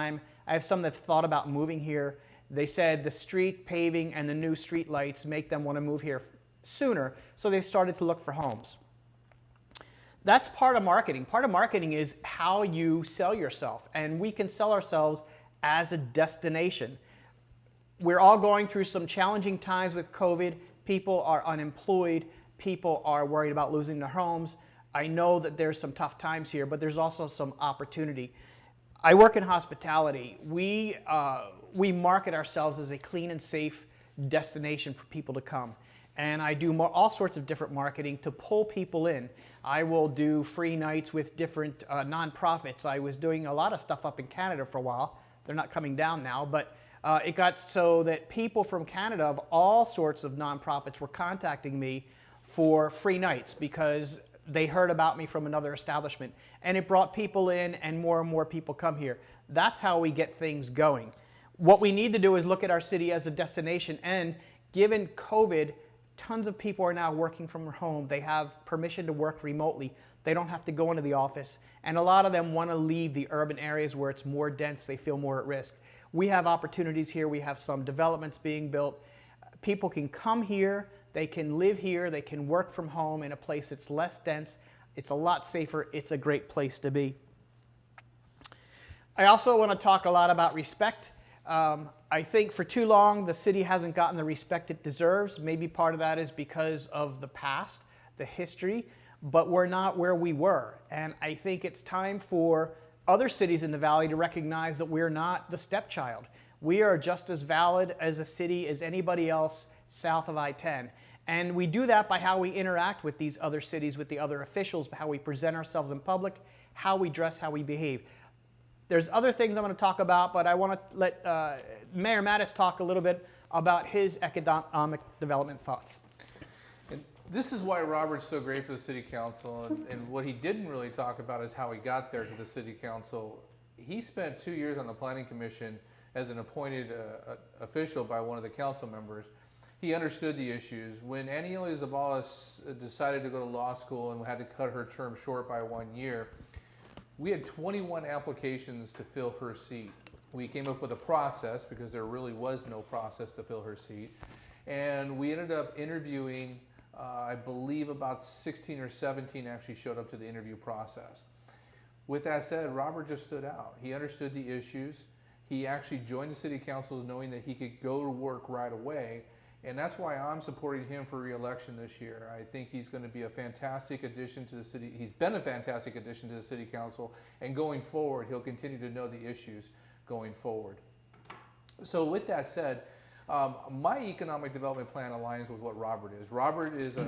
time. I have some that have thought about moving here. They said the street paving and the new street lights make them want to move here sooner, so they started to look for homes. That's part of marketing. Part of marketing is how you sell yourself, and we can sell ourselves as a destination. We're all going through some challenging times with COVID. People are unemployed. People are worried about losing their homes. I know that there's some tough times here, but there's also some opportunity. I work in hospitality. We market ourselves as a clean and safe destination for people to come. And I do all sorts of different marketing to pull people in. I will do free nights with different nonprofits. I was doing a lot of stuff up in Canada for a while. They're not coming down now, but it got so that people from Canada of all sorts of nonprofits were contacting me for free nights because they heard about me from another establishment. And it brought people in, and more people come here. That's how we get things going. What we need to do is look at our city as a destination, and given COVID, tons of people are now working from home. They have permission to work remotely. They don't have to go into the office. And a lot of them want to leave the urban areas where it's more dense. They feel more at risk. We have opportunities here. We have some developments being built. People can come here. They can live here. They can work from home in a place that's less dense. It's a lot safer. It's a great place to be. I also want to talk a lot about respect. I think for too long the city hasn't gotten the respect it deserves. Maybe part of that is because of the past, the history, but we're not where we were. And I think it's time for other cities in the valley to recognize that we're not the stepchild. We are just as valid as a city as anybody else south of I-10. And we do that by how we interact with these other cities, with the other officials, how we present ourselves in public, how we dress, how we behave. There's other things I'm going to talk about, but I want to let Mayor Mattis talk a little bit about his economic development thoughts. And this is why Robert's so great for the City Council, and what he didn't really talk about is how he got there to the City Council. He spent 2 years on the Planning Commission as an appointed official by one of the council members. He understood the issues. When Aniela Zabalas decided to go to law school and had to cut her term short by 1 year, we had 21 applications to fill her seat. We came up with a process because there really was no process to fill her seat. And we ended up interviewing, I believe about 16 or 17 actually showed up to the interview process. With that said, Robert just stood out. He understood the issues. He actually joined the City Council knowing that he could go to work right away. And that's why I'm supporting him for re-election this year. I think he's going to be a fantastic addition to the city. He's been a fantastic addition to the City Council, and going forward, he'll continue to know the issues going forward. So with that said, my economic development plan aligns with what Robert is. Robert is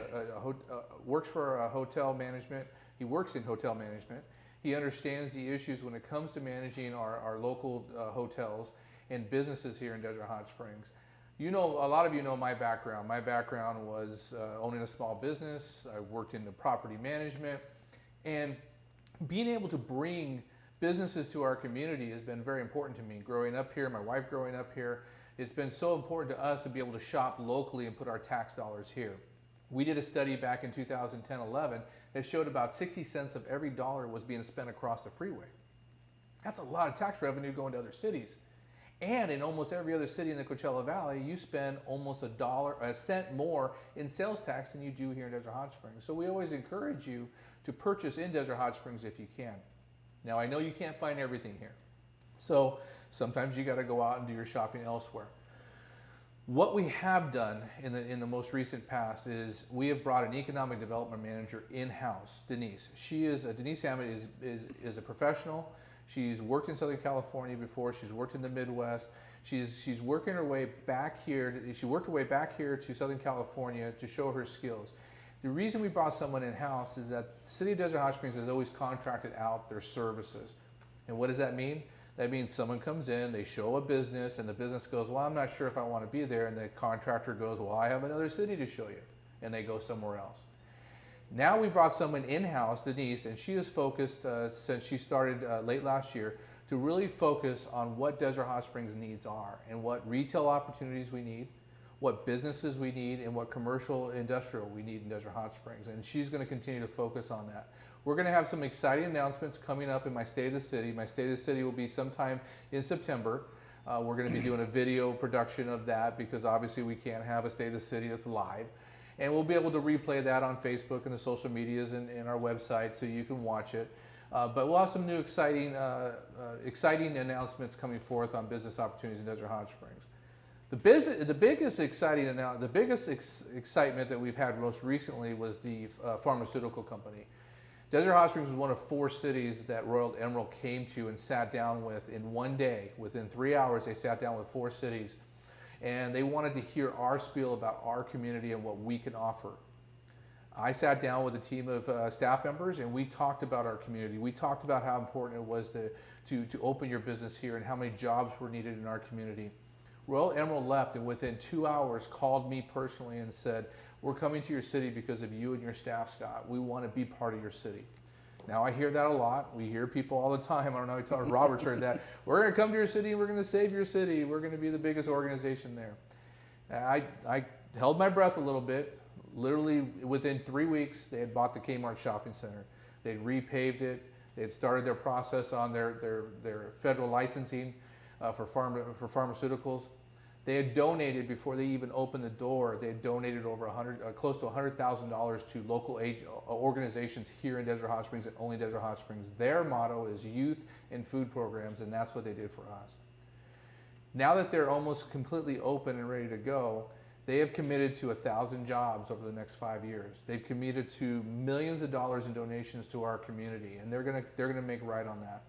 works for a hotel management. He works in hotel management. He understands the issues when it comes to managing our local hotels and businesses here in Desert Hot Springs. You know, a lot of you know my background. My background was owning a small business. I worked in the property management, and being able to bring businesses to our community has been very important to me. Growing up here, my wife growing up here, it's been so important to us to be able to shop locally and put our tax dollars here. We did a study back in 2010-11 that showed about 60 cents of every dollar was being spent across the freeway. That's a lot of tax revenue going to other cities. And in almost every other city in the Coachella Valley, you spend almost a cent more in sales tax than you do here in Desert Hot Springs. So we always encourage you to purchase in Desert Hot Springs if you can. Now, I know you can't find everything here. So sometimes you got to go out and do your shopping elsewhere. What we have done in the most recent past is we have brought an economic development manager in-house, Denise. Denise Hammond is a professional. She's worked in Southern California before. She's worked in the Midwest. She's working her way back here. She worked her way back here to Southern California to show her skills. The reason we brought someone in-house is that the City of Desert Hot Springs has always contracted out their services. And what does that mean? That means someone comes in, they show a business, and the business goes, well, I'm not sure if I want to be there. And the contractor goes, well, I have another city to show you. And they go somewhere else. Now we brought someone in-house, Denise, and she is focused since she started late last year to really focus on what Desert Hot Springs needs are and what retail opportunities we need, what businesses we need, and what commercial industrial we need in Desert Hot Springs. And she's going to continue to focus on that. We're going to have some exciting announcements coming up in my State of the City. My State of the City will be sometime in September. We're going to be doing a video production of that because obviously we can't have a State of the City that's live. And we'll be able to replay that on Facebook and the social medias and our website so you can watch it. But we'll have some new exciting announcements coming forth on business opportunities in Desert Hot Springs. The biggest excitement that we've had most recently was the pharmaceutical company. Desert Hot Springs was one of 4 cities that Royal Emerald came to and sat down with in one day. Within 3 hours, they sat down with 4 cities, and they wanted to hear our spiel about our community and what we can offer. I sat down with a team of staff members, and we talked about our community. We talked about how important it was to open your business here and how many jobs were needed in our community. Royal Emerald left and within 2 hours called me personally and said, "We're coming to your city because of you and your staff, Scott. We want to be part of your city." Now I hear that a lot. We hear people all the time. I don't know if Robert's heard that. "We're going to come to your city and we're going to save your city. We're going to be the biggest organization there." I held my breath a little bit. Literally within 3 weeks, they had bought the Kmart shopping center. They'd repaved it. They had started their process on their federal licensing for pharmaceuticals. They had donated, before they even opened the door, they had donated over close to $100,000 to local organizations here in Desert Hot Springs and only Desert Hot Springs. Their motto is youth and food programs, and that's what they did for us. Now that they're almost completely open and ready to go, they have committed to 1,000 jobs over the next 5 years. They've committed to millions of dollars in donations to our community, and they're gonna make right on that.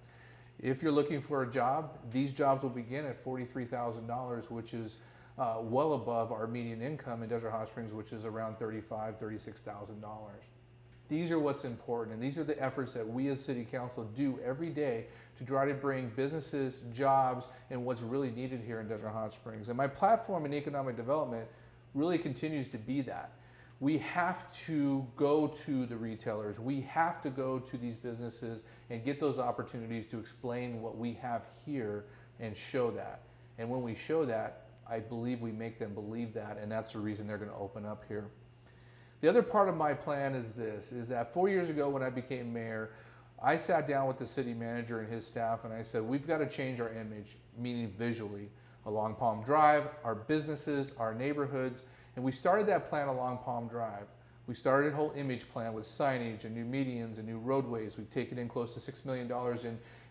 If you're looking for a job, these jobs will begin at $43,000, which is well above our median income in Desert Hot Springs, which is around $35,000, $36,000. These are what's important, and these are the efforts that we as City Council do every day to try to bring businesses, jobs, and what's really needed here in Desert Hot Springs. And my platform in economic development really continues to be that. We have to go to the retailers. We have to go to these businesses and get those opportunities to explain what we have here and show that. And when we show that, I believe we make them believe that, and that's the reason they're going to open up here. The other part of my plan is this, is that 4 years ago when I became mayor, I sat down with the city manager and his staff and I said, we've got to change our image, meaning visually, along Palm Drive, our businesses, our neighborhoods. And we started that plan along Palm Drive. We started a whole image plan with signage and new medians and new roadways. We've taken in close to $6 million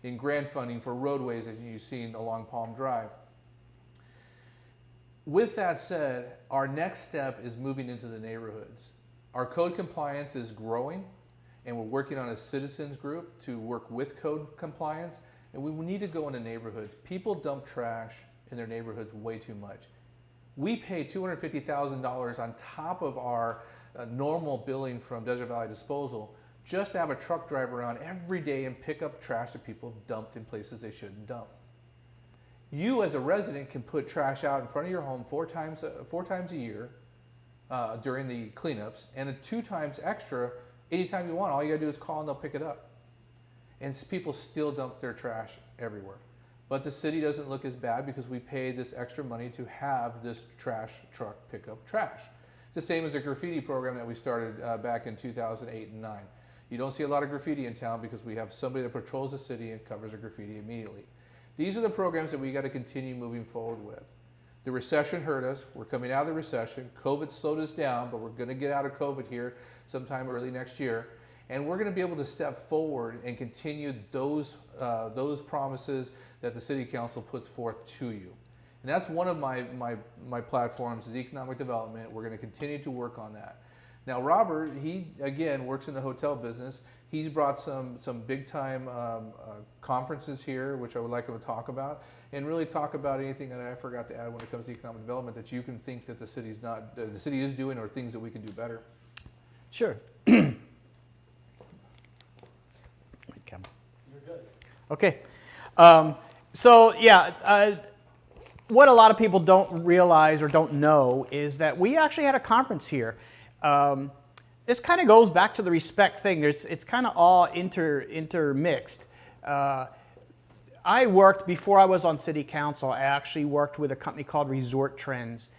in grant funding for roadways, as you've seen along Palm Drive. With that said, our next step is moving into the neighborhoods. Our code compliance is growing, and we're working on a citizens group to work with code compliance, and we need to go into neighborhoods. People dump trash in their neighborhoods way too much. We pay $250,000 on top of our normal billing from Desert Valley Disposal just to have a truck drive around every day and pick up trash that people dumped in places they shouldn't dump. You as a resident can put trash out in front of your home four times a year during the cleanups, and 2 times extra anytime you want. All you gotta do is call and they'll pick it up. And people still dump their trash everywhere. But the city doesn't look as bad because we pay this extra money to have this trash truck pick up trash. It's the same as the graffiti program that we started back in 2008 and 9. You don't see a lot of graffiti in town because we have somebody that patrols the city and covers the graffiti immediately. These are the programs that we got to continue moving forward with. The recession hurt us. We're coming out of the recession. COVID slowed us down, but we're going to get out of COVID here sometime early next year. And we're going to be able to step forward and continue those promises that the City Council puts forth to you. And that's one of my platforms is economic development. We're going to continue to work on that. Now, Robert, he, again, works in the hotel business. He's brought some big-time conferences here, which I would like him to talk about, and really talk about anything that I forgot to add when it comes to economic development that you can think that the city is doing or things that we can do better. Sure. You're good. Okay. What a lot of people don't realize or don't know is that we actually had a conference here. This kind of goes back to the respect thing. It's kind of all intermixed. I worked, before I was on City Council, I actually worked with a company called Resort Trends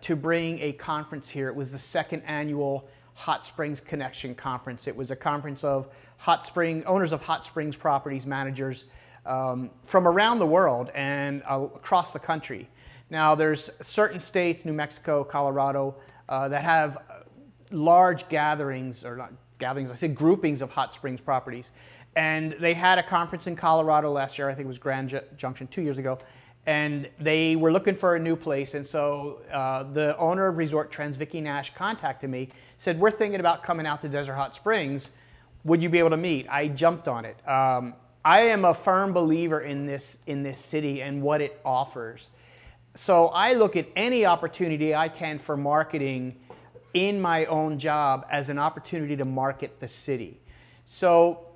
to bring a conference here. It was the 2nd annual Hot Springs Connection Conference. It was a conference of owners of hot springs properties, managers from around the world and across the country. Now, there's certain states, New Mexico, Colorado, that have large gatherings, or not gatherings, I say groupings of hot springs properties. And they had a conference in Colorado last year, I think it was Grand Junction 2 years ago, and they were looking for a new place. And so the owner of Resort Trends, Vicki Nash, contacted me, said, we're thinking about coming out to Desert Hot Springs. Would you be able to meet? I jumped on it. I am a firm believer in this city and what it offers. So I look at any opportunity I can for marketing in my own job as an opportunity to market the city. So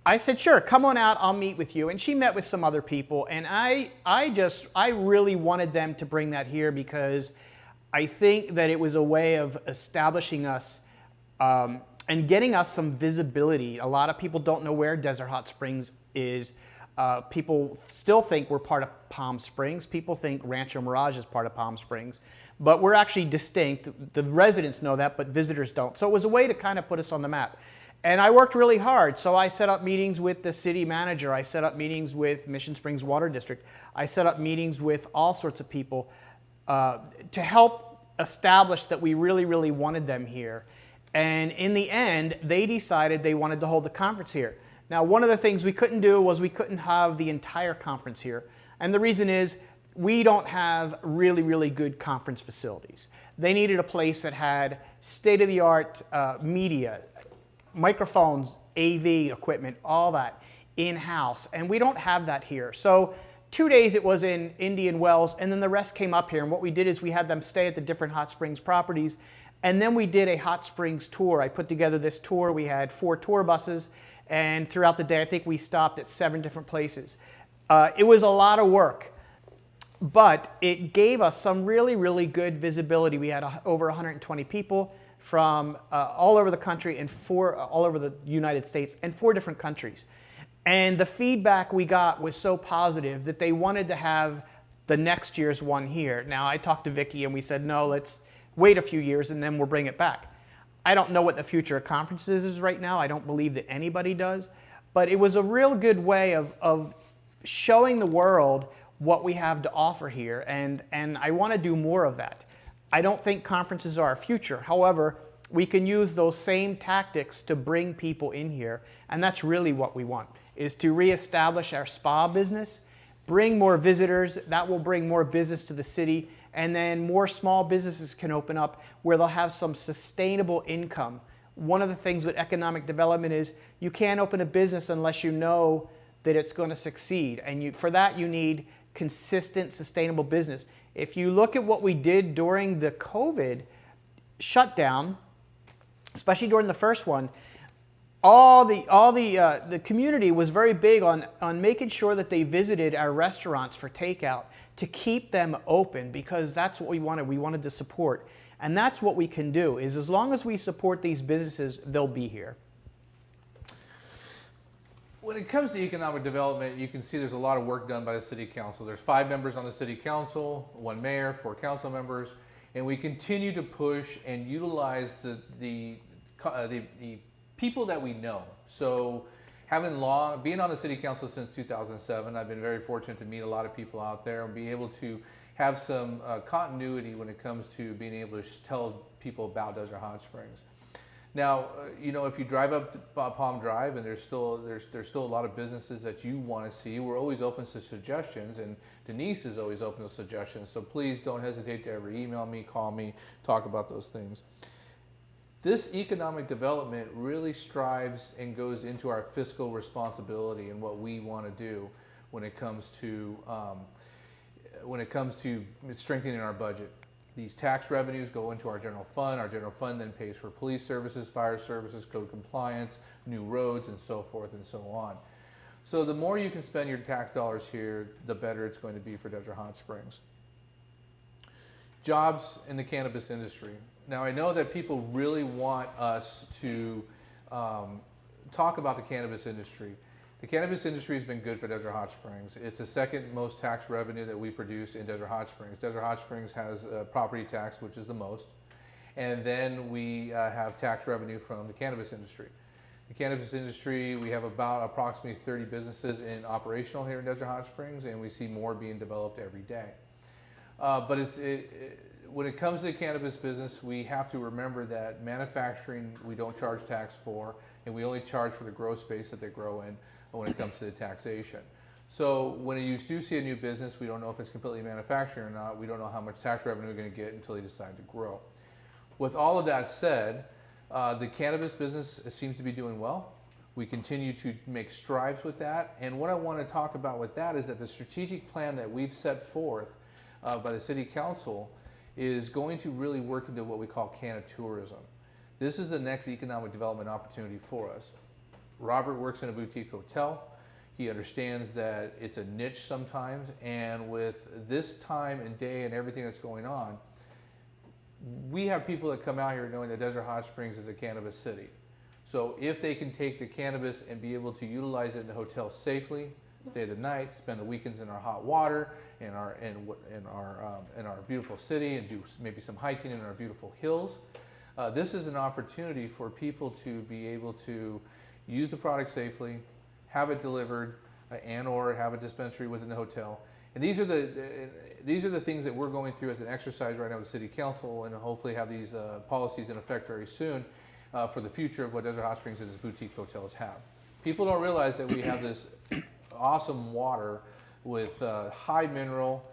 I said, sure, come on out, I'll meet with you. And she met with some other people, and I really wanted them to bring that here because I think that it was a way of establishing us and getting us some visibility. A lot of people don't know where Desert Hot Springs is. People still think we're part of Palm Springs. People think Rancho Mirage is part of Palm Springs. But we're actually distinct. The residents know that, but visitors don't. So it was a way to kind of put us on the map. And I worked really hard. So I set up meetings with the city manager. I set up meetings with Mission Springs Water District. I set up meetings with all sorts of people to help establish that we really, really wanted them here. And in the end, they decided they wanted to hold the conference here. Now, one of the things we couldn't do was we couldn't have the entire conference here. And the reason is we don't have really, really good conference facilities. They needed a place that had state-of-the-art media, microphones, AV equipment, all that in-house. And we don't have that here. So 2 days it was in Indian Wells, and then the rest came up here. And what we did is we had them stay at the different hot springs properties. And then we did a hot springs tour. I put together this tour. We had 4 tour buses. And throughout the day, I think we stopped at 7 different places. It was a lot of work, but it gave us some really, really good visibility. We had over 120 people from all over the country and all over the United States and 4 different countries. And the feedback we got was so positive that they wanted to have the next year's one here. Now, I talked to Vicki and we said, no, let's wait a few years and then we'll bring it back. I don't know what the future of conferences is right now. I don't believe that anybody does. But it was a real good way of showing the world what we have to offer here. And I want to do more of that. I don't think conferences are our future. However, we can use those same tactics to bring people in here. And that's really what we want, is to reestablish our spa business, bring more visitors. That will bring more business to the city. And then more small businesses can open up where they'll have some sustainable income. One of the things with economic development is you can't open a business unless you know that it's going to succeed. And for that, you need consistent, sustainable business. If you look at what we did during the COVID shutdown, especially during the first one, the community was very big on making sure that they visited our restaurants for takeout to keep them open, because that's what we wanted. We wanted to support. And that's what we can do, is as long as we support these businesses, they'll be here. When it comes to economic development, you can see there's a lot of work done by the city council. There's 5 members on the city council, 1 mayor, 4 council members, and we continue to push and utilize the people that we know. So being on the city council since 2007, I've been very fortunate to meet a lot of people out there and be able to have some continuity when it comes to being able to tell people about Desert Hot Springs. Now, if you drive up Palm Drive and there's still a lot of businesses that you want to see, we're always open to suggestions, and Denise is always open to suggestions. So please don't hesitate to ever email me, call me, talk about those things. This economic development really strives and goes into our fiscal responsibility and what we want to do when it comes to strengthening our budget. These tax revenues go into our general fund. Our general fund then pays for police services, fire services, code compliance, new roads, and so forth and so on. So the more you can spend your tax dollars here, the better it's going to be for Desert Hot Springs. Jobs in the cannabis industry. Now, I know that people really want us to talk about the cannabis industry. The cannabis industry has been good for Desert Hot Springs. It's the second most tax revenue that we produce in Desert Hot Springs. Desert Hot Springs has property tax, which is the most. and then we have tax revenue from the cannabis industry. The cannabis industry, we have about approximately 30 businesses in operational here in Desert Hot Springs, and we see more being developed every day. But when it comes to the cannabis business, we have to remember that manufacturing, we don't charge tax for, and we only charge for the grow space that they grow in when it comes to the taxation. So when you do see a new business, we don't know if it's completely manufacturing or not. We don't know how much tax revenue we're going to get until they decide to grow. With all of that said, the cannabis business seems to be doing well. We continue to make strides with that. And what I want to talk about with that is that the strategic plan that we've set forth by the City Council is going to really work into what we call canna-tourism. This is the next economic development opportunity for us. Robert works in a boutique hotel. He understands that it's a niche sometimes, and with this time and day and everything that's going on, we have people that come out here knowing that Desert Hot Springs is a cannabis city. So if they can take the cannabis and be able to utilize it in the hotel safely, stay the night, spend the weekends in our hot water, in our beautiful city, and do maybe some hiking in our beautiful hills, this is an opportunity for people to be able to use the product safely, have it delivered, and/or have a dispensary within the hotel. And these are the things that we're going through as an exercise right now with the City Council, and hopefully have these policies in effect very soon for the future of what Desert Hot Springs and its boutique hotels have. People don't realize that we have this awesome water with high mineral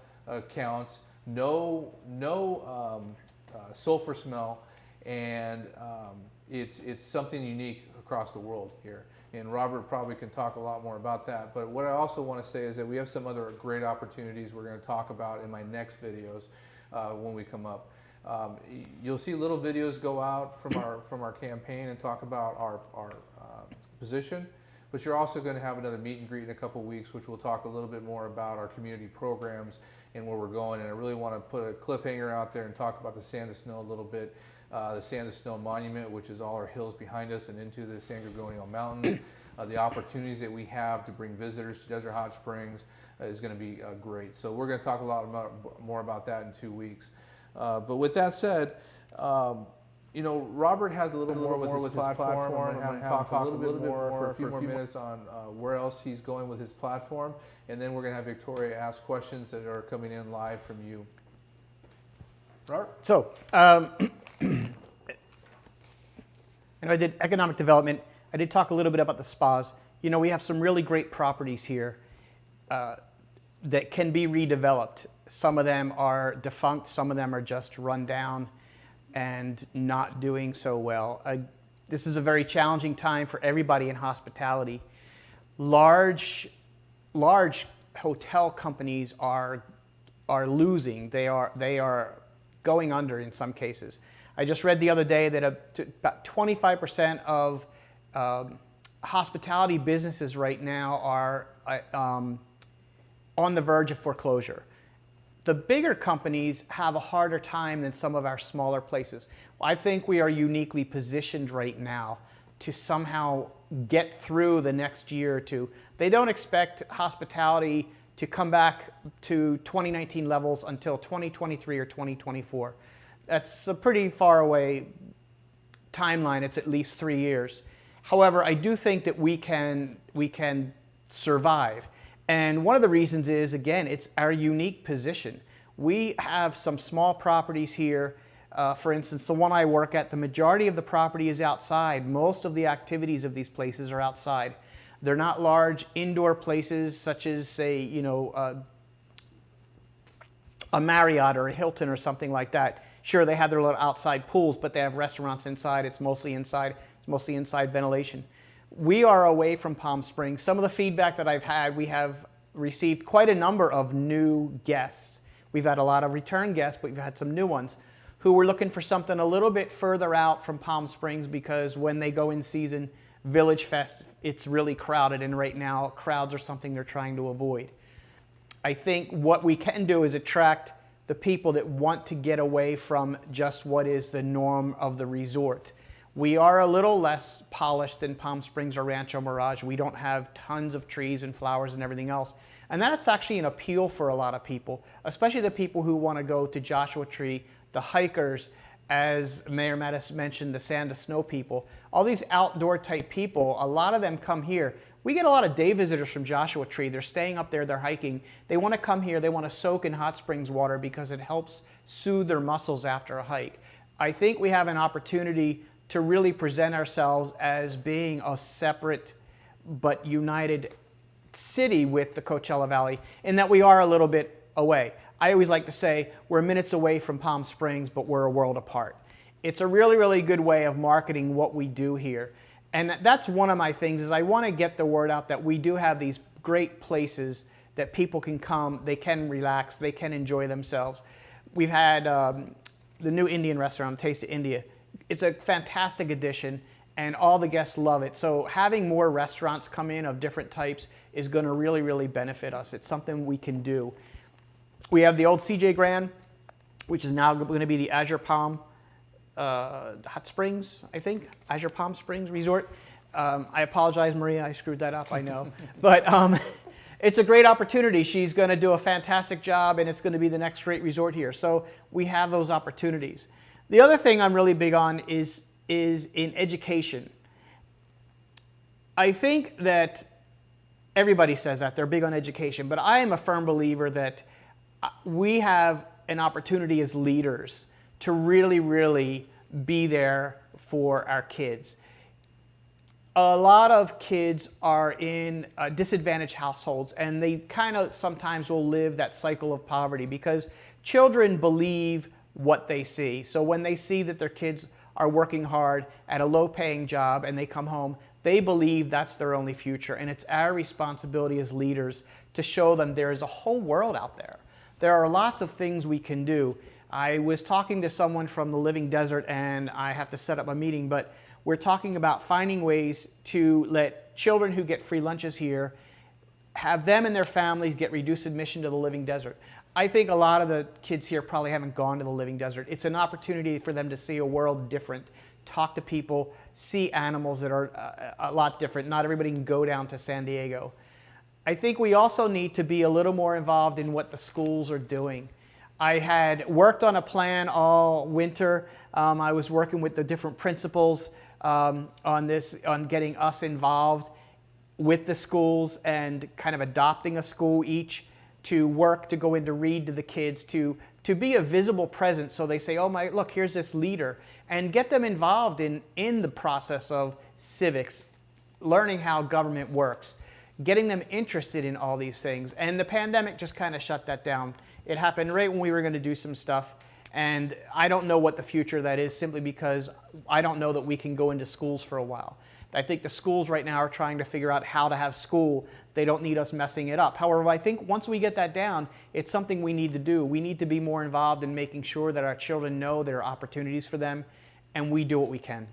counts, no sulfur smell, and it's something unique across the world here. And Robert probably can talk a lot more about that. But what I also want to say is that we have some other great opportunities we're going to talk about in my next videos when we come up. You'll see little videos go out from our campaign and talk about our position. But you're also going to have another meet and greet in a couple of weeks, which will talk a little bit more about our community programs and where we're going. And I really want to put a cliffhanger out there and talk about the Sand to Snow a little bit. The Sand to Snow Monument, which is all our hills behind us and into the San Gorgonio Mountains. The opportunities that we have to bring visitors to Desert Hot Springs is going to be great. So we're going to talk a lot more about that in 2 weeks. But with that said, Robert has a little more with his platform. I'm going to talk a little bit more for a few more minutes on where else he's going with his platform. And then we're going to have Victoria ask questions that are coming in live from you. Robert? So, I did economic development. I did talk a little bit about the spas. We have some really great properties here that can be redeveloped. Some of them are defunct, some of them are just run down and not doing so well. This is a very challenging time for everybody in hospitality. Large hotel companies are losing. They are going under in some cases. I just read the other day that about 25% of hospitality businesses right now are on the verge of foreclosure. The bigger companies have a harder time than some of our smaller places. I think we are uniquely positioned right now to somehow get through the next year or two. They don't expect hospitality to come back to 2019 levels until 2023 or 2024. That's a pretty far away timeline. It's at least 3 years. However, I do think that we can survive. And one of the reasons is, again, it's our unique position. We have some small properties here. For instance, the one I work at, the majority of the property is outside. Most of the activities of these places are outside. They're not large indoor places such as, say, a Marriott or a Hilton or something like that. Sure, they have their little outside pools, but they have restaurants inside. It's mostly inside. It's mostly inside ventilation. We are away from Palm Springs. Some of the feedback that I've had, we have received quite a number of new guests. We've had a lot of return guests, but we've had some new ones who were looking for something a little bit further out from Palm Springs because when they go in season, Village Fest, it's really crowded, and right now crowds are something they're trying to avoid. I think what we can do is attract the people that want to get away from just what is the norm of the resort. We are a little less polished than Palm Springs or Rancho Mirage. We don't have tons of trees and flowers and everything else. And that's actually an appeal for a lot of people, especially the people who want to go to Joshua Tree, the hikers, as Mayor Mattis mentioned, the sand to snow people, all these outdoor type people, a lot of them come here. We get a lot of day visitors from Joshua Tree. They're staying up there, they're hiking. They want to come here, they want to soak in hot springs water because it helps soothe their muscles after a hike. I think we have an opportunity to really present ourselves as being a separate but united city with the Coachella Valley, in that we are a little bit away. I always like to say we're minutes away from Palm Springs, but we're a world apart. It's a really, really good way of marketing what we do here. And that's one of my things, is I want to get the word out that we do have these great places that people can come, they can relax, they can enjoy themselves. We've had the new Indian restaurant, Taste of India. It's a fantastic addition, and all the guests love it. So having more restaurants come in of different types is going to really, really benefit us. It's something we can do. We have the old CJ Grand, which is now going to be the Azure Palm Hot Springs, I think, Azure Palm Springs Resort. I apologize, Maria, I screwed that up, I know. But it's a great opportunity. She's going to do a fantastic job, and it's going to be the next great resort here. So we have those opportunities. The other thing I'm really big on is in education. I think that everybody says that, they're big on education, but I am a firm believer that we have an opportunity as leaders to really, really be there for our kids. A lot of kids are in disadvantaged households, and they kind of sometimes will live that cycle of poverty because children believe what they see. So when they see that their kids are working hard at a low-paying job and they come home, they believe that's their only future. And it's our responsibility as leaders to show them there is a whole world out there. There are lots of things we can do. I was talking to someone from the Living Desert, and I have to set up a meeting, but we're talking about finding ways to let children who get free lunches here, have them and their families get reduced admission to the Living Desert. I think a lot of the kids here probably haven't gone to the Living Desert. It's an opportunity for them to see a world different, talk to people, see animals that are a lot different. Not everybody can go down to San Diego. I think we also need to be a little more involved in what the schools are doing. I had worked on a plan all winter. I was working with the different principals on getting us involved with the schools and kind of adopting a school each to work, to go in to read to the kids, to be a visible presence so they say, oh my, look, here's this leader, and get them involved in the process of civics, learning how government works, getting them interested in all these things. And the pandemic just kind of shut that down. It happened right when we were going to do some stuff, and I don't know what the future of that is, simply because I don't know that we can go into schools for a while. I think the schools right now are trying to figure out how to have school. They don't need us messing it up. However, I think once we get that down, it's something we need to do. We need to be more involved in making sure that our children know there are opportunities for them, and we do what we can.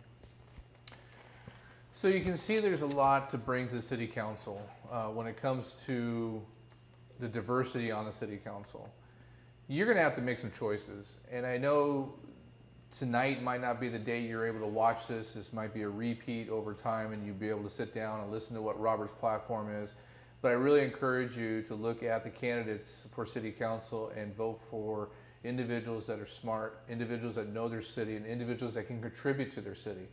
So you can see there's a lot to bring to the city council when it comes to the diversity on the city council. You're going to have to make some choices, and I know tonight might not be the day you're able to watch this. This might be a repeat over time, and you'll be able to sit down and listen to what Robert's platform is. But I really encourage you to look at the candidates for city council and vote for individuals that are smart, individuals that know their city, and individuals that can contribute to their city.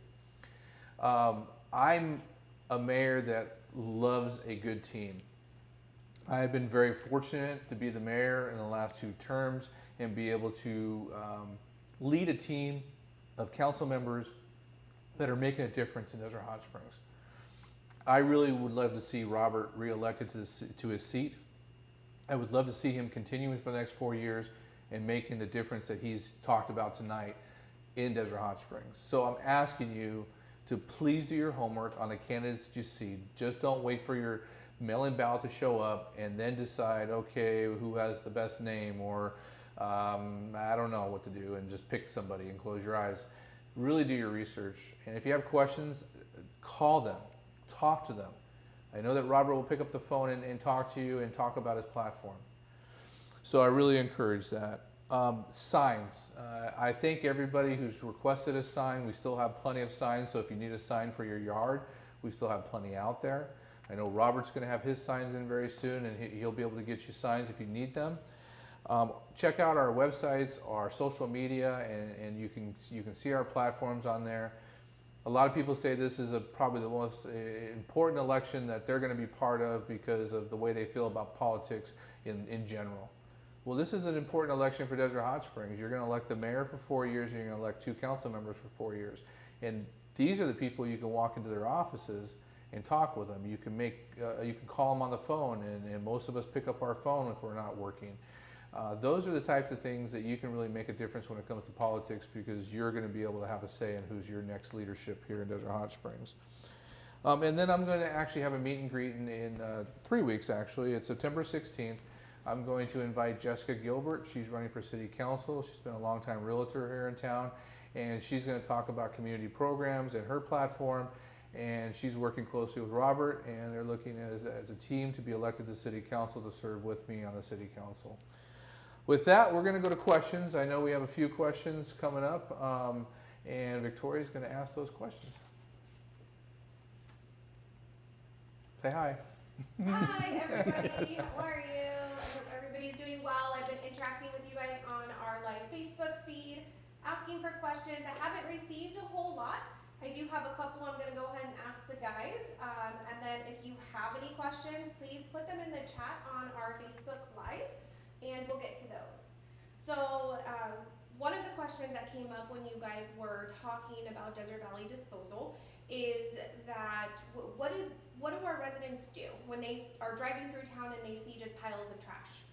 I'm a mayor that loves a good team. I have been very fortunate to be the mayor in the last 2 terms and be able to lead a team of council members that are making a difference in Desert Hot Springs. I really would love to see Robert reelected to his seat. I would love to see him continuing for the next 4 years and making the difference that he's talked about tonight in Desert Hot Springs. So I'm asking you to please do your homework on the candidates that you see. Just don't wait for your mail-in ballot to show up and then decide, okay, who has the best name, or I don't know what to do, and just pick somebody and close your eyes. Really do your research. And if you have questions, call them, talk to them. I know that Robert will pick up the phone and talk to you and talk about his platform. So I really encourage that. Signs. I thank everybody who's requested a sign. We still have plenty of signs, so if you need a sign for your yard, we still have plenty out there. I know Robert's going to have his signs in very soon, and he'll be able to get you signs if you need them. Check out our websites, our social media, and you can see our platforms on there. A lot of people say this is probably the most important election that they're going to be part of because of the way they feel about politics in general. Well, this is an important election for Desert Hot Springs. You're going to elect the mayor for 4 years, and you're going to elect 2 council members for 4 years. And these are the people you can walk into their offices and talk with them. You can call them on the phone, and most of us pick up our phone if we're not working. Those are the types of things that you can really make a difference when it comes to politics, because you're going to be able to have a say in who's your next leadership here in Desert Hot Springs. And then I'm going to actually have a meet and greet in 3 weeks, actually. It's September 16th. I'm going to invite Jessica Gilbert. She's running for city council. She's been a longtime realtor here in town, and she's going to talk about community programs and her platform. And she's working closely with Robert, and they're looking as a team to be elected to city council to serve with me on the city council. With that, we're going to go to questions. I know we have a few questions coming up, and Victoria's going to ask those questions. Say hi. Hi, everybody. How are you? I hope everybody's doing well. I've been interacting with you guys on our live Facebook feed, asking for questions. I haven't received a whole lot. I do have a couple I'm going to go ahead and ask the guys. And then if you have any questions, please put them in the chat on our Facebook Live, and we'll get to those. So one of the questions that came up when you guys were talking about Desert Valley Disposal is that what do our residents do when they are driving through town and they see just piles of trash?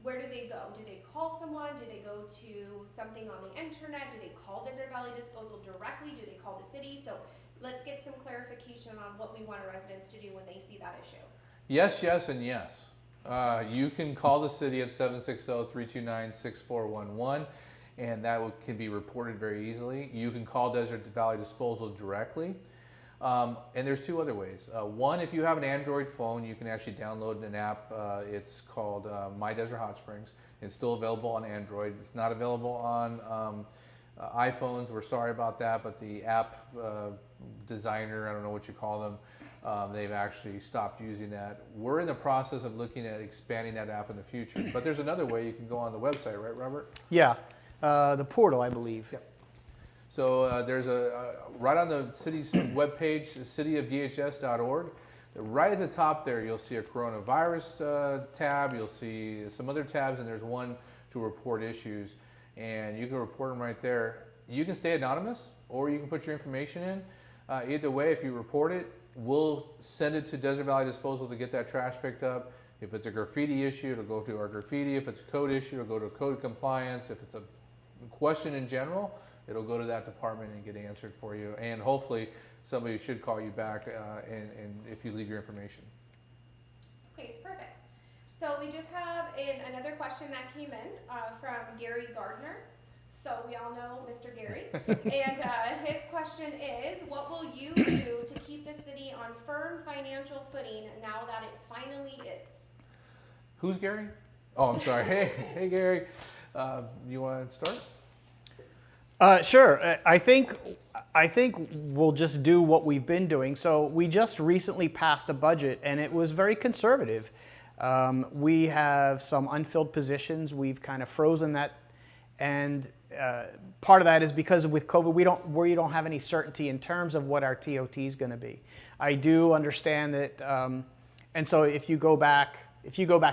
Where do they go? Do they call someone? Do they go to something on the internet? Do they call Desert Valley Disposal directly? Do they call the city? So let's get some clarification on what we want our residents to do when they see that issue. Yes, yes, and yes. You can call the city at 760-329-6411, and that can be reported very easily. You can call Desert Valley Disposal directly. And there's 2 other ways. One, if you have an Android phone, you can actually download an app. It's called My Desert Hot Springs. It's still available on Android. It's not available on iPhones. We're sorry about that, but the app designer, I don't know what you call them, they've actually stopped using that. We're in the process of looking at expanding that app in the future. But there's another way. You can go on the website, right, Robert? Yeah, the portal, I believe. Yep. So there's right on the city's webpage, cityofdhs.org. Right at the top there, you'll see a coronavirus tab. You'll see some other tabs, and there's one to report issues. And you can report them right there. You can stay anonymous, or you can put your information in. Either way, if you report it, we'll send it to Desert Valley Disposal to get that trash picked up. If it's a graffiti issue, it'll go to our graffiti. If it's a code issue, it'll go to code compliance. If it's a question in general, it'll go to that department and get answered for you. And hopefully somebody should call you back and if you leave your information. Okay, perfect. So we just have another question that came in from Gary Gardner. So we all know Mr. Gary. And his question is, what will you do to keep the city on firm financial footing now that it finally is? Who's Gary? Oh, I'm sorry. Hey, Gary. You want to start? Sure. I think we'll just do what we've been doing. So we just recently passed a budget, and it was very conservative. We have some unfilled positions. We've kind of frozen that, and part of that is because with COVID, we don't have any certainty in terms of what our TOT is going to be. I do understand that, and so if you go back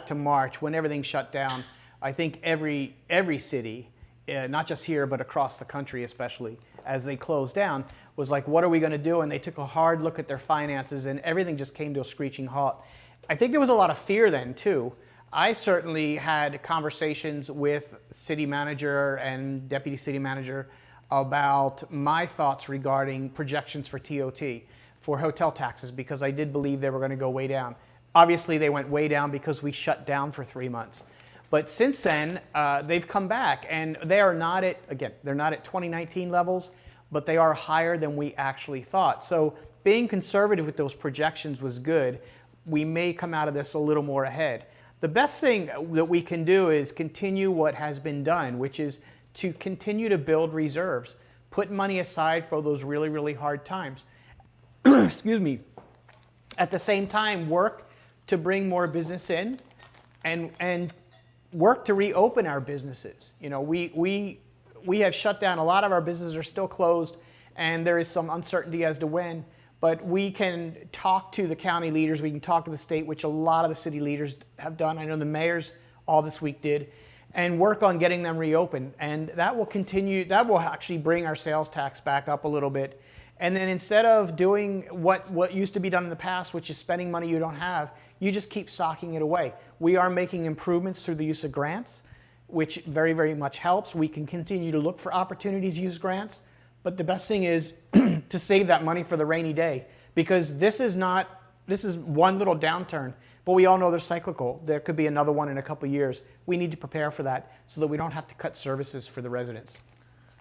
to March when everything shut down, I think every city, not just here, but across the country especially, as they closed down, was like, what are we going to do? And they took a hard look at their finances, and everything just came to a screeching halt. I think there was a lot of fear then, too. I certainly had conversations with city manager and deputy city manager about my thoughts regarding projections for TOT, for hotel taxes, because I did believe they were going to go way down. Obviously, they went way down because we shut down for 3 months. But since then, they've come back, and they are not at, again, they're not at 2019 levels, but they are higher than we actually thought. So being conservative with those projections was good. We may come out of this a little more ahead. The best thing that we can do is continue what has been done, which is to continue to build reserves, put money aside for those really, really hard times. Excuse me. At the same time, work to bring more business in and work to reopen our businesses. You know, we have shut down. A lot of our businesses are still closed, and there is some uncertainty as to when. But we can talk to the county leaders, we can talk to the state, which a lot of the city leaders have done. I know the mayors all this week did, and work on getting them reopened. And that will continue, that will actually bring our sales tax back up a little bit. And then instead of doing what used to be done in the past, which is spending money you don't have, you just keep socking it away. We are making improvements through the use of grants, which very, very much helps. We can continue to look for opportunities to use grants. But the best thing is to save that money for the rainy day, because this is one little downturn, but we all know they're cyclical. There could be another one in a couple of years. We need to prepare for that so that we don't have to cut services for the residents.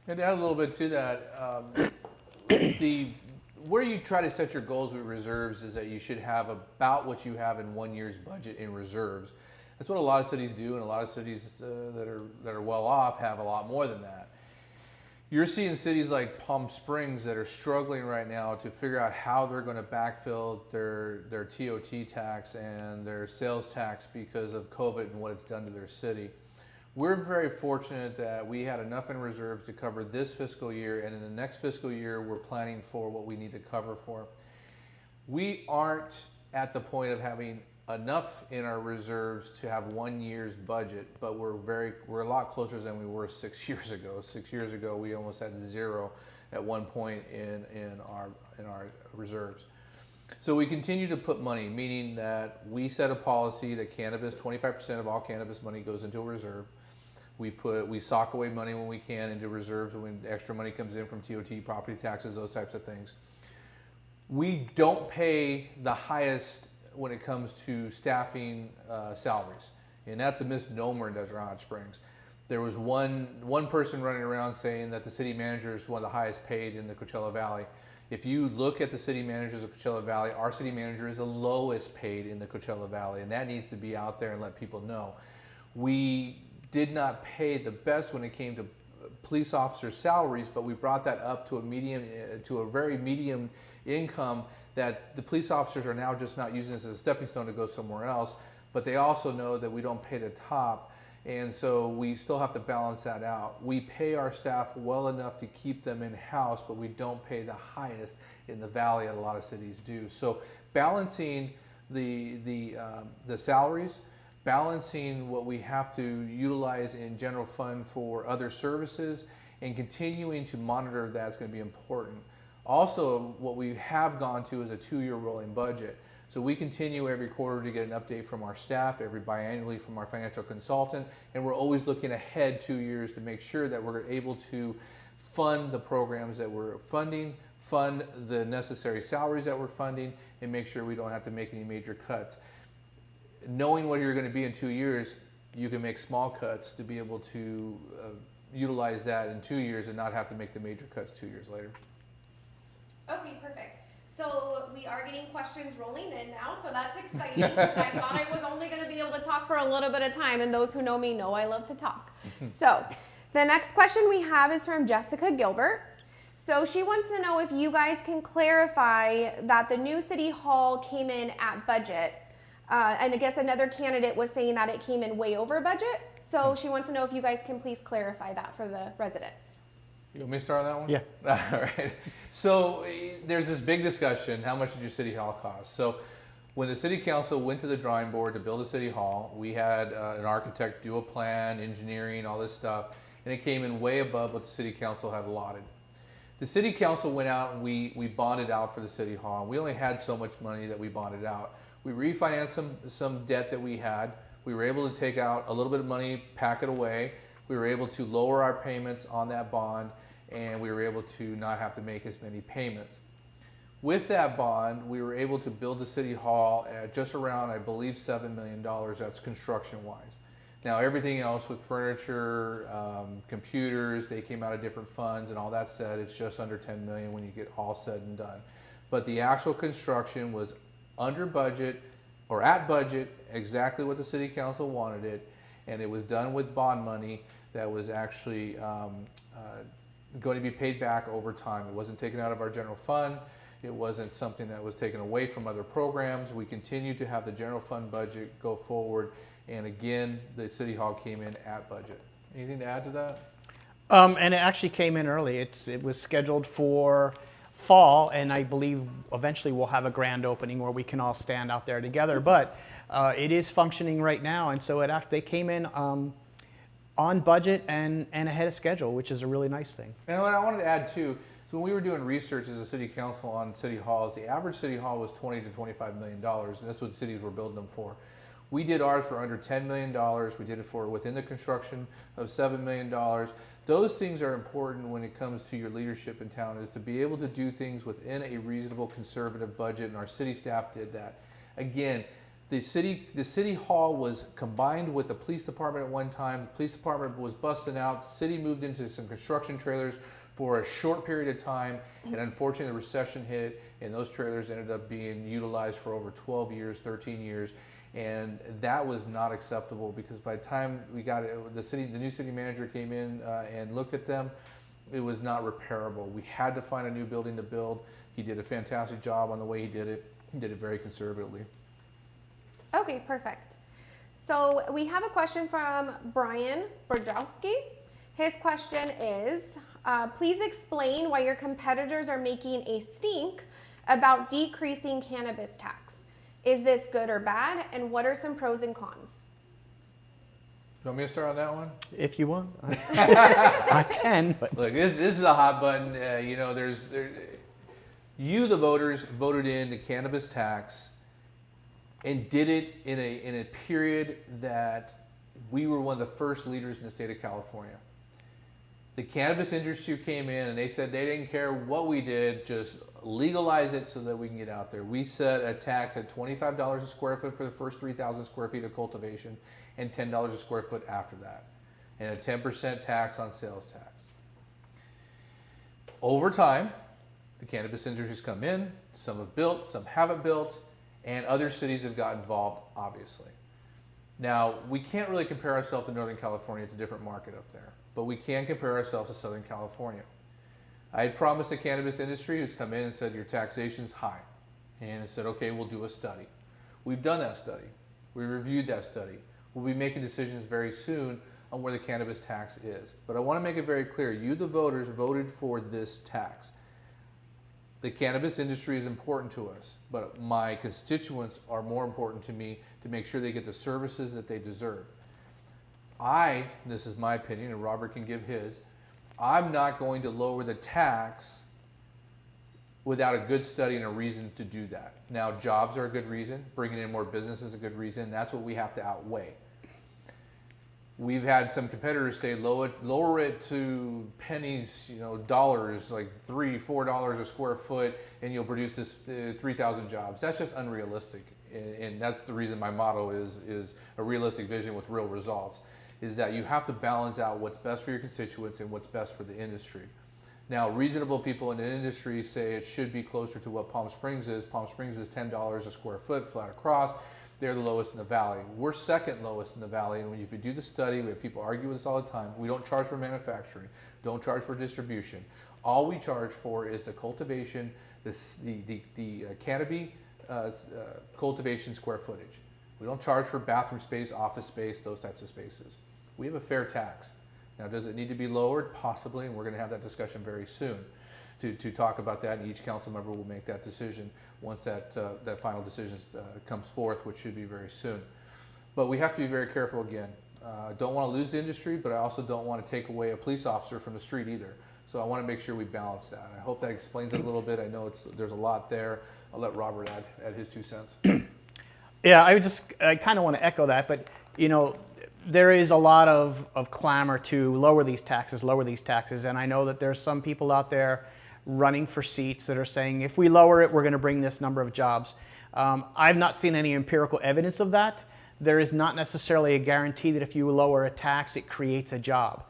And to add a little bit to that, where you try to set your goals with reserves is that you should have about what you have in 1 year's budget in reserves. That's what a lot of cities do, and a lot of cities that are well off have a lot more than that. You're seeing cities like Palm Springs that are struggling right now to figure out how they're going to backfill their TOT tax and their sales tax because of COVID and what it's done to their city. We're very fortunate that we had enough in reserves to cover this fiscal year, and in the next fiscal year, we're planning for what we need to cover for. We aren't at the point of having enough in our reserves to have 1 year's budget, but we're a lot closer than we were 6 years ago. 6 years ago, we almost had zero at one point in our reserves. So we continue to put money, meaning that we set a policy that 25% of all cannabis money goes into a reserve. We sock away money when we can into reserves when extra money comes in from TOT, property taxes, those types of things. We don't pay the highest when it comes to staffing salaries, and that's a misnomer in Desert Hot Springs. There was one person running around saying that the city manager is one of the highest paid in the Coachella Valley. If you look at the city managers of Coachella Valley, our city manager is the lowest paid in the Coachella Valley, and that needs to be out there and let people know. We did not pay the best when it came to police officer salaries, but we brought that up to a very medium income that the police officers are now just not using this as a stepping stone to go somewhere else, but they also know that we don't pay the top, and so we still have to balance that out. We pay our staff well enough to keep them in-house, but we don't pay the highest in the valley, and a lot of cities do. So balancing the salaries, balancing what we have to utilize in general fund for other services, and continuing to monitor that is going to be important. Also, what we have gone to is a 2-year rolling budget. So we continue every quarter to get an update from our staff, every biannually from our financial consultant, and we're always looking ahead 2 years to make sure that we're able to fund the programs that we're funding, fund the necessary salaries that we're funding, and make sure we don't have to make any major cuts. Knowing what you're going to be in 2 years, you can make small cuts to be able to utilize that in 2 years and not have to make the major cuts 2 years later. Okay, perfect. So we are getting questions rolling in now, so that's exciting. I thought I was only going to be able to talk for a little bit of time, and those who know me know I love to talk. So the next question we have is from Jessica Gilbert. So she wants to know if you guys can clarify that the new city hall came in at budget. And I guess another candidate was saying that it came in way over budget. So she wants to know if you guys can please clarify that for the residents. You want me to start on that one? Yeah. All right. So there's this big discussion, how much did your city hall cost? So when the city council went to the drawing board to build a city hall, we had an architect do a plan, engineering, all this stuff, and it came in way above what the city council had allotted. The city council went out and we bonded out for the city hall. We only had so much money that we bonded out. We refinanced some debt that we had. We were able to take out a little bit of money, pack it away. We were able to lower our payments on that bond, and we were able to not have to make as many payments. With that bond, we were able to build the city hall at just around, I believe, $7 million. That's construction-wise. Now, everything else with furniture, computers, they came out of different funds, and all that said, it's just under $10 million when you get all said and done. But the actual construction was under budget, or at budget, exactly what the city council wanted it, and it was done with bond money that was actually going to be paid back over time. It wasn't taken out of our general fund. It wasn't something that was taken away from other programs. We continue to have the general fund budget go forward. And again, the City Hall came in at budget. Anything to add to that? And it actually came in early. It was scheduled for fall, and I believe eventually we'll have a grand opening where we can all stand out there together. But it is functioning right now, and so they came in on budget and ahead of schedule, which is a really nice thing. And what I wanted to add too, so when we were doing research as a city council on city halls, the average city hall was $20 to $25 million, and that's what cities were building them for. We did ours for under $10 million. We did it for within the construction of $7 million. Those things are important when it comes to your leadership in town, is to be able to do things within a reasonable conservative budget, and our city staff did that. Again, the city hall was combined with the police department at one time. The police department was busting out. City moved into some construction trailers for a short period of time, and unfortunately the recession hit, and those trailers ended up being utilized for over 12 years, 13 years. And that was not acceptable, because by the time we got it, the new city manager came in and looked at them, it was not repairable. We had to find a new building to build. He did a fantastic job on the way he did it. He did it very conservatively. Okay, perfect. So we have a question from Brian Brodowski. His question is, please explain why your competitors are making a stink about decreasing cannabis tax. Is this good or bad? And what are some pros and cons? You want me to start on that one? If you want, I can. But. Look, this is a hot button. You, the voters, voted in the cannabis tax and did it in a period that we were one of the first leaders in the state of California. The cannabis industry came in and they said they didn't care what we did, just legalize it so that we can get out there. We set a tax at $25 a square foot for the first 3,000 square feet of cultivation, and $10 a square foot after that, and a 10% tax on sales tax. Over time, the cannabis industry's come in, some have built, some haven't built, and other cities have got involved, obviously. Now, we can't really compare ourselves to Northern California. It's a different market up there, but we can compare ourselves to Southern California. I had promised the cannabis industry, who's come in and said, your taxation's high. And I said, okay, we'll do a study. We've done that study. We reviewed that study. We'll be making decisions very soon on where the cannabis tax is. But I want to make it very clear, you, the voters, voted for this tax. The cannabis industry is important to us, but my constituents are more important to me to make sure they get the services that they deserve. This is my opinion, and Robert can give his, I'm not going to lower the tax without a good study and a reason to do that. Now, jobs are a good reason. Bringing in more business is a good reason. That's what we have to outweigh. We've had some competitors say lower it to pennies, dollars, like $3, $4 a square foot, and you'll produce this 3,000 jobs. That's just unrealistic, and that's the reason my motto is a realistic vision with real results. Is that you have to balance out what's best for your constituents and what's best for the industry. Now, reasonable people in the industry say it should be closer to what Palm Springs is. Palm Springs is $10 a square foot flat across. They're the lowest in the valley. We're second lowest in the valley, and if you do the study, we have people argue with us all the time. We don't charge for manufacturing, don't charge for distribution. All we charge for is the cultivation, the canopy cultivation square footage. We don't charge for bathroom space, office space, those types of spaces. We have a fair tax. Now, does it need to be lowered? Possibly, and we're going to have that discussion very soon to talk about that, and each council member will make that decision once that final decision comes forth, which should be very soon. But we have to be very careful again. Don't want to lose the industry, but I also don't want to take away a police officer from the street either. So I want to make sure we balance that. I hope that explains it a little bit. I know there's a lot there. I'll let Robert add his 2 cents. Yeah, I kind of want to echo that, but there is a lot of clamor to lower these taxes, and I know that there's some people out there running for seats that are saying, if we lower it, we're going to bring this number of jobs. I've not seen any empirical evidence of that. There is not necessarily a guarantee that if you lower a tax, it creates a job.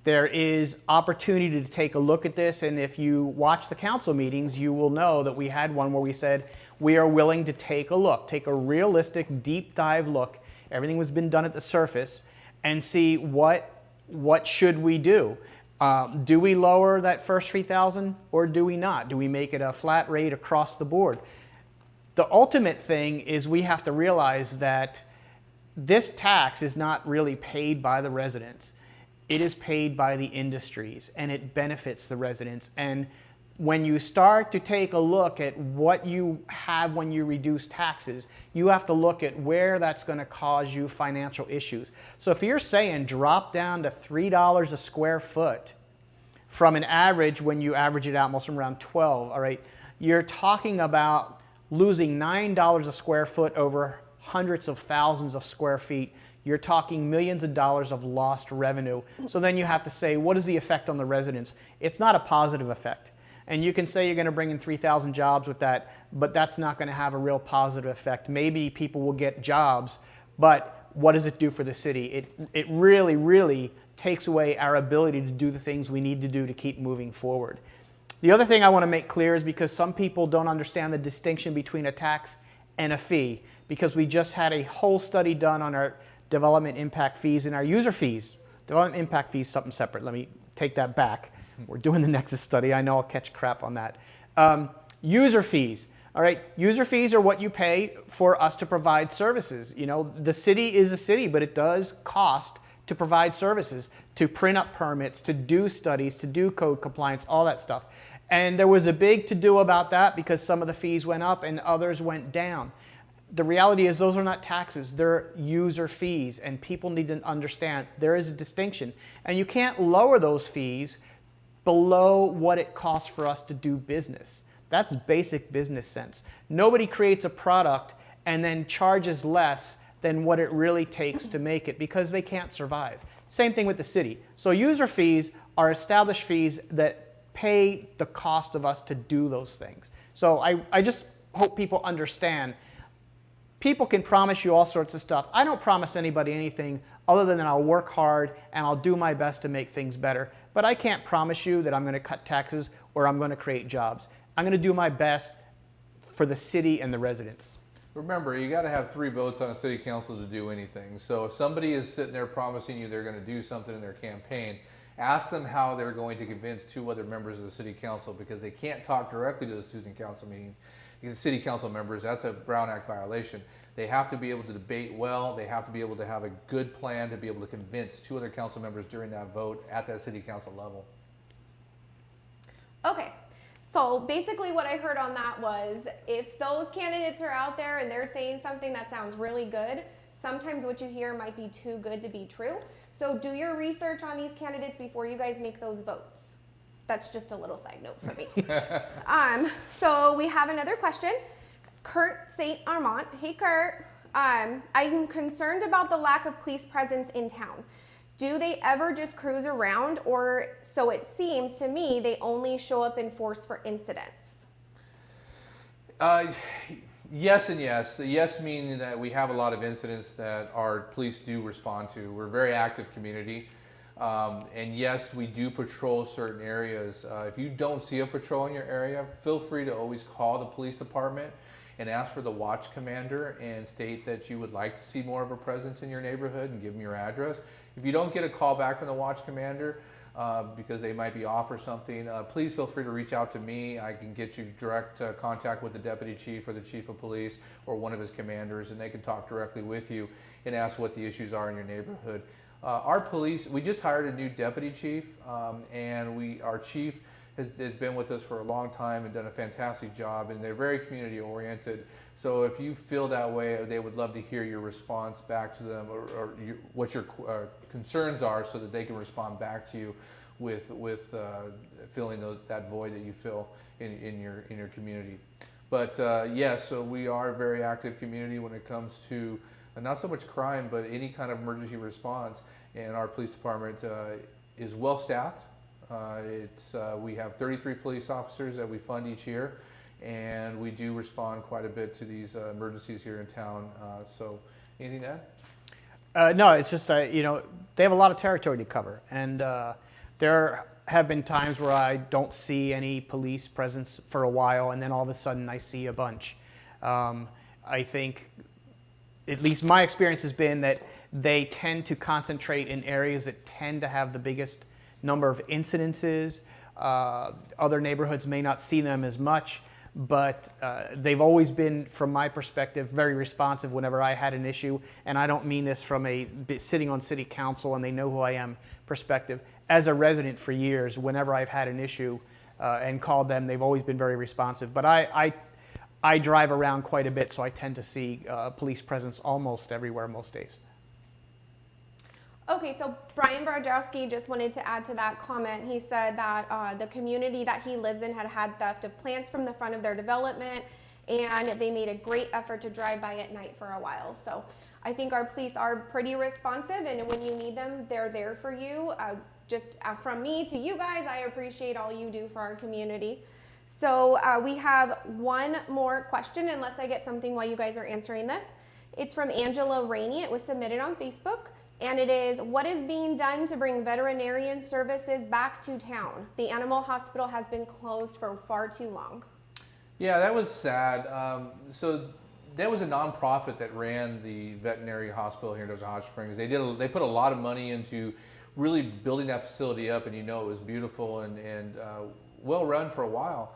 There is opportunity to take a look at this, and if you watch the council meetings, you will know that we had one where we said we are willing to take a realistic, deep dive look. Everything has been done at the surface, and see what should we do. Do we lower that first 3,000 or do we not? Do we make it a flat rate across the board? The ultimate thing is we have to realize that this tax is not really paid by the residents. It is paid by the industries, and it benefits the residents. And when you start to take a look at what you have when you reduce taxes, you have to look at where that's going to cause you financial issues. So if you're saying drop down to $3 a square foot from an average, when you average it out, most of them around 12, all right, you're talking about losing $9 a square foot over hundreds of thousands of square feet. You're talking millions of dollars of lost revenue. So then you have to say, what is the effect on the residents? It's not a positive effect. And you can say you're going to bring in 3,000 jobs with that, but that's not going to have a real positive effect. Maybe people will get jobs, but what does it do for the city? It really, really takes away our ability to do the things we need to do to keep moving forward. The other thing I want to make clear is because some people don't understand the distinction between a tax and a fee, because we just had a whole study done on our development impact fees and our user fees. Development impact fees, something separate. Let me take that back. We're doing the Nexus study. I know I'll catch crap on that. User fees. All right, user fees are what you pay for us to provide services. You know, the city is a city, but it does cost to provide services, to print up permits, to do studies, to do code compliance, all that stuff. And there was a big to-do about that because some of the fees went up and others went down. The reality is those are not taxes, they're user fees, and people need to understand there is a distinction. And you can't lower those fees below what it costs for us to do business. That's basic business sense. Nobody creates a product and then charges less than what it really takes to make it because they can't survive. Same thing with the city. So user fees are established fees that pay the cost of us to do those things. So I just hope people understand. People can promise you all sorts of stuff. I don't promise anybody anything other than I'll work hard and I'll do my best to make things better. But I can't promise you that I'm going to cut taxes or I'm going to create jobs. I'm going to do my best for the city and the residents. Remember, you got to have 3 votes on a city council to do anything. So if somebody is sitting there promising you they're going to do something in their campaign, ask them how they're going to convince 2 other members of the city council, because they can't talk directly to the student council meetings. Because city council members, that's a Brown Act violation. They have to be able to debate well. They have to be able to have a good plan to be able to convince 2 other council members during that vote at that city council level. Okay, so basically what I heard on that was if those candidates are out there and they're saying something that sounds really good, sometimes what you hear might be too good to be true. So do your research on these candidates before you guys make those votes. That's just a little side note for me. So we have another question. Kurt St. Armand. Hey, Kurt. I'm concerned about the lack of police presence in town. Do they ever just cruise around, or so it seems to me they only show up in force for incidents? Yes and yes. Yes meaning that we have a lot of incidents that our police do respond to. We're a very active community. And yes, we do patrol certain areas. If you don't see a patrol in your area, feel free to always call the police department and ask for the watch commander and state that you would like to see more of a presence in your neighborhood and give them your address. If you don't get a call back from the watch commander because they might be off or something, please feel free to reach out to me. I can get you direct contact with the deputy chief or the chief of police or one of his commanders, and they can talk directly with you and ask what the issues are in your neighborhood. Our police, we just hired a new deputy chief, and our chief has been with us for a long time and done a fantastic job, and they're very community oriented. So if you feel that way, they would love to hear your response back to them, or what your concerns are, so that they can respond back to you with filling that void that you feel in your community. But yes, so we are a very active community when it comes to not so much crime, but any kind of emergency response. And our police department is well staffed. We have 33 police officers that we fund each year, and we do respond quite a bit to these emergencies here in town. So anything to add? No, it's just, they have a lot of territory to cover. And there have been times where I don't see any police presence for a while, and then all of a sudden I see a bunch. I think, at least my experience has been that they tend to concentrate in areas that tend to have the biggest number of incidences. Other neighborhoods may not see them as much, but they've always been, from my perspective, very responsive whenever I had an issue. And I don't mean this from a sitting on city council and they know who I am perspective. As a resident for years, whenever I've had an issue and called them, they've always been very responsive. But I drive around quite a bit, so I tend to see police presence almost everywhere most days. Okay, so Brian Bardowski just wanted to add to that comment. He said that the community that he lives in had theft of plants from the front of their development, and they made a great effort to drive by at night for a while. So I think our police are pretty responsive, and when you need them, they're there for you. Just from me to you guys, I appreciate all you do for our community. So we have one more question, unless I get something while you guys are answering this. It's from Angela Rainey. It was submitted on Facebook. And it is, what is being done to bring veterinarian services back to town? The animal hospital has been closed for far too long. Yeah, that was sad. So that was a nonprofit that ran the veterinary hospital here in Desert Hot Springs. They put a lot of money into really building that facility up, and it was beautiful and well run for a while.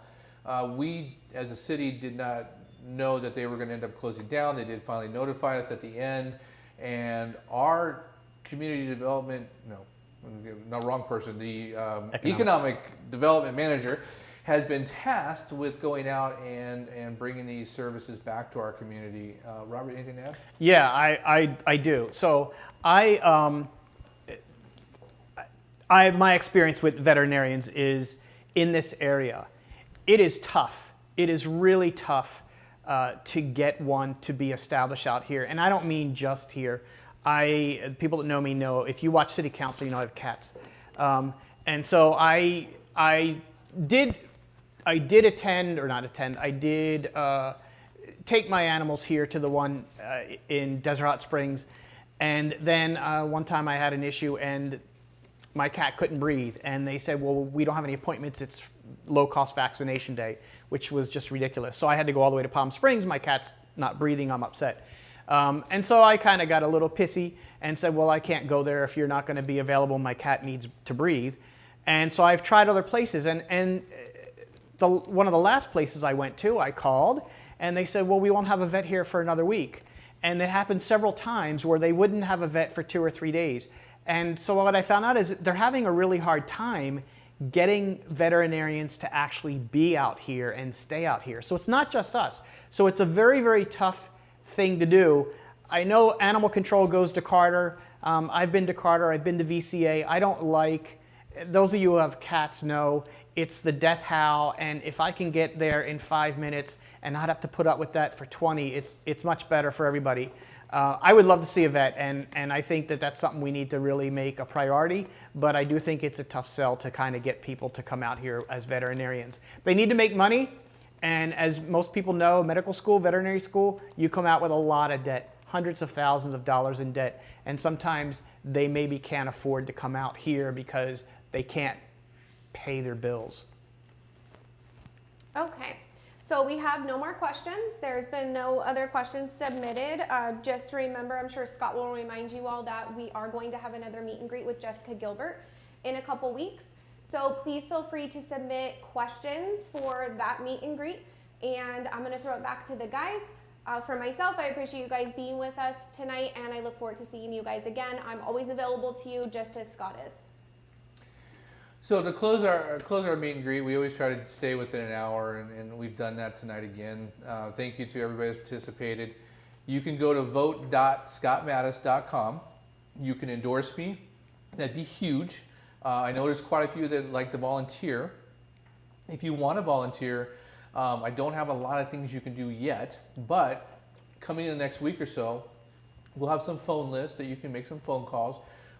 We, as a city, did not know that they were going to end up closing down. They did finally notify us at the end, and our community development, wrong person, the economic development manager has been tasked with going out and bringing these services back to our community. Robert, anything to add? Yeah, I do. So my experience with veterinarians is in this area. It is tough. It is really tough to get one to be established out here. And I don't mean just here. People that know me know, if you watch city council, I have cats. And so I did attend, or not attend, I did take my animals here to the one in Desert Hot Springs. And then one time I had an issue and my cat couldn't breathe. And they said, well, we don't have any appointments. It's low-cost vaccination day, which was just ridiculous. So I had to go all the way to Palm Springs. My cat's not breathing. I'm upset. And so I kind of got a little pissy and said, well, I can't go there if you're not going to be available. My cat needs to breathe. And so I've tried other places. And one of the last places I went to, I called, and they said, well, we won't have a vet here for another week. And it happened several times where they wouldn't have a vet for 2 or 3 days. And so what I found out is they're having a really hard time getting veterinarians to actually be out here and stay out here. So it's not just us. So it's a very, very tough thing to do. I know animal control goes to Carter. I've been to Carter. I've been to VCA. I don't like, those of you who have cats know, it's the death howl. And if I can get there in 5 minutes and not have to put up with that for 20, it's much better for everybody. I would love to see a vet, and I think that that's something we need to really make a priority, but I do think it's a tough sell to kind of get people to come out here as veterinarians. They need to make money, and as most people know, medical school, veterinary school, you come out with a lot of debt, hundreds of thousands of dollars in debt, and sometimes they maybe can't afford to come out here because they can't pay their bills. Okay. So we have no more questions. There's been no other questions submitted. Just remember, I'm sure Scott will remind you all that we are going to have another meet and greet with Jessica Gilbert in a couple weeks. So please feel free to submit questions for that meet and greet. And I'm gonna throw it back to the guys. For myself, I appreciate you guys being with us tonight, and I look forward to seeing you guys again. I'm always available to you, just as Scott is. So to close our meet and greet, we always try to stay within an hour, and we've done that tonight again. Thank you to everybody who's participated. You can go to vote.scottmattis.com. You can endorse me. That'd be huge. I know there's quite a few that like to volunteer. If you want to volunteer, I don't have a lot of things you can do yet, but coming in the next week or so, we'll have some phone lists that you can make some phone calls.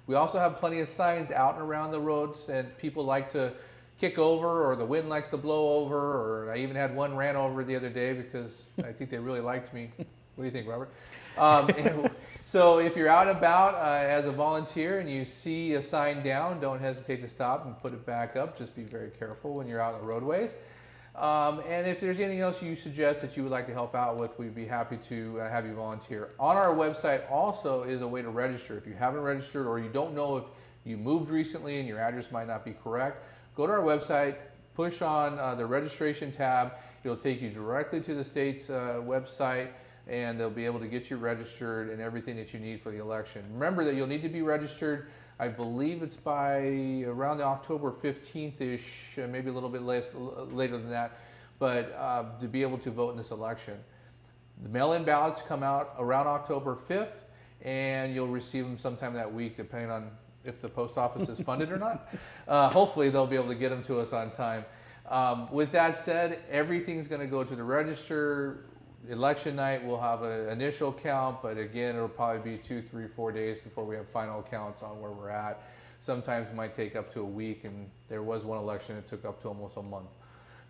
We also have plenty of signs out and around the roads, and people like to kick over, or the wind likes to blow over, or I even had one ran over the other day because I think they really liked me. What do you think, Robert? So if you're out and about as a volunteer and you see a sign down, don't hesitate to stop and put it back up. Just be very careful when you're out on the roadways. And if there's anything else you suggest that you would like to help out with, we'd be happy to have you volunteer. On our website also is a way to register. If you haven't registered, or you don't know if you moved recently and your address might not be correct, go to our website, push on the registration tab. It'll take you directly to the state's website, and they'll be able to get you registered and everything that you need for the election. Remember that you'll need to be registered, I believe it's by around October 15th-ish, maybe a little bit later than that, but to be able to vote in this election. The mail-in ballots come out around October 5th, and you'll receive them sometime that week, depending on if the post office is funded or not. Hopefully they'll be able to get them to us on time. With that said, everything's going to go to the register. Election night, we'll have an initial count, but again, it'll probably be 2, 3, 4 days before we have final counts on where we're at. Sometimes it might take up to a week, and there was one election that took up to almost a month.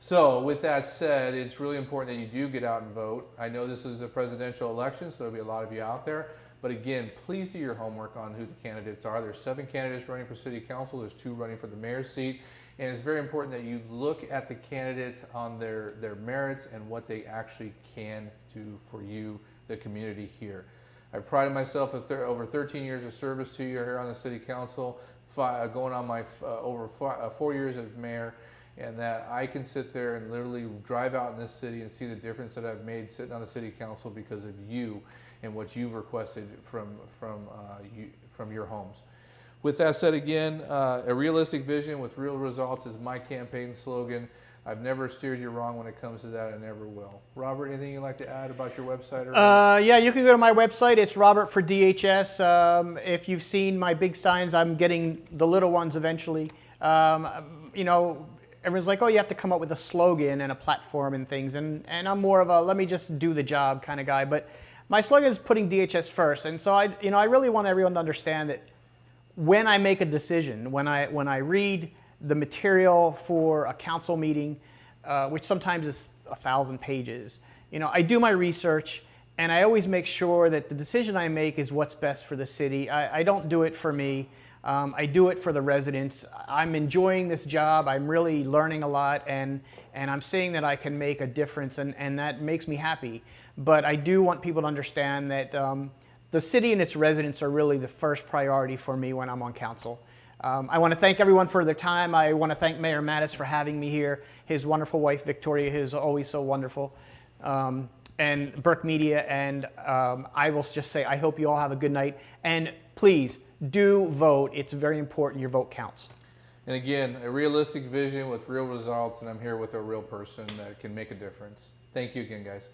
So with that said, it's really important that you do get out and vote. I know this is a presidential election, so there'll be a lot of you out there. But again, please do your homework on who the candidates are. There's 7 candidates running for city council. There's 2 running for the mayor's seat. And it's very important that you look at the candidates on their merits and what they actually can do for you, the community here. I've prided myself with over 13 years of service to you here on the city council, going on my over 4 years as mayor, and that I can sit there and literally drive out in this city and see the difference that I've made sitting on the city council because of you and what you've requested from your homes. With that said, again, a realistic vision with real results is my campaign slogan. I've never steered you wrong when it comes to that. I never will. Robert, anything you'd like to add about your website? Yeah, you can go to my website. It's Robert for DHS. If you've seen my big signs, I'm getting the little ones eventually. You know, everyone's like, oh, you have to come up with a slogan and a platform and things. And I'm more of a let me just do the job kind of guy. But my slogan is putting DHS first. And so I really want everyone to understand that when I make a decision, when I read the material for a council meeting, which sometimes is 1,000 pages, I do my research, and I always make sure that the decision I make is what's best for the city. I don't do it for me. I do it for the residents. I'm enjoying this job. I'm really learning a lot, and I'm seeing that I can make a difference, and that makes me happy. But I do want people to understand that the city and its residents are really the first priority for me when I'm on council. I want to thank everyone for their time. I want to thank Mayor Mattis for having me here, his wonderful wife, Victoria, who is always so wonderful, and Burke Media. And I will just say, I hope you all have a good night. And please do vote. It's very important. Your vote counts. And again, a realistic vision with real results, and I'm here with a real person that can make a difference. Thank you again, guys.